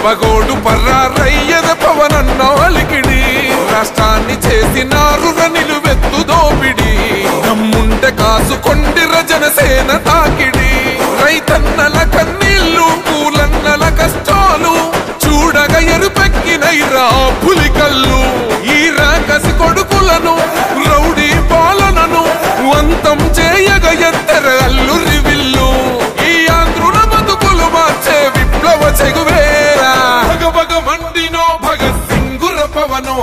పగోడు పర్రారయ్యద పవనన్న అలికిడి రాష్ట్రాన్ని చేసినారు నిలువెత్తు దోపిడి దమ్ముంటే కాసుకొండిర జనసేన తాకిడి రైతన్నల కన్నీళ్లు పూలన్నల కష్టాలు చూడగ ఎరుపెక్కినైరా పులికల్లు ఈ రాకసి కొడుకులను రౌడీ పాలనను అంతం చేయగ ఎత్తర అల్లురి విల్లు ఈ ఆంధ్రుల బతుకులు మార్చే విప్లవ చెగువేరా భగభగ మండినో భగత్ సింగుర పవనో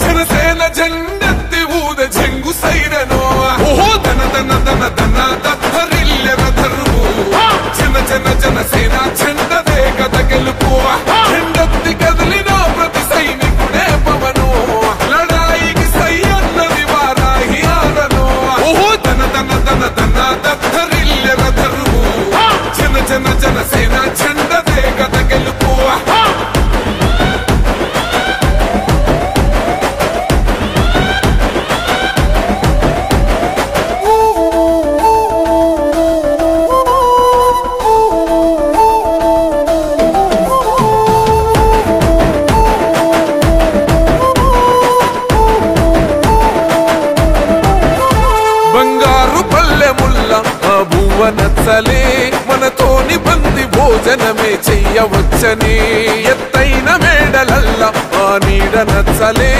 జనసేన జెండెత్తి ఊద చెంగు సైరనో ఓహో ధన ధన ధన ధన దత్తరిల్లెర ధరువు జన జన జనసేన చెండదే కథ గెలుపు చెండెత్తి కదిలిన ప్రతి సైనికుడే పవను లడాయికి సై అన్నది వారాహి ఆరనో ఓహో ధన ధన ధన ధన దత్తరిల్లెర ధరువు జన జన జనసేన చెండదే కథ గెలుపు బంగారు పల్లెముల్ల ఆ భువ నచ్చలే మనతోని బంది భోజనమే చెయ్యవచ్చని ఎత్తైన మేడలల్ల ఆ నీడ నచ్చలే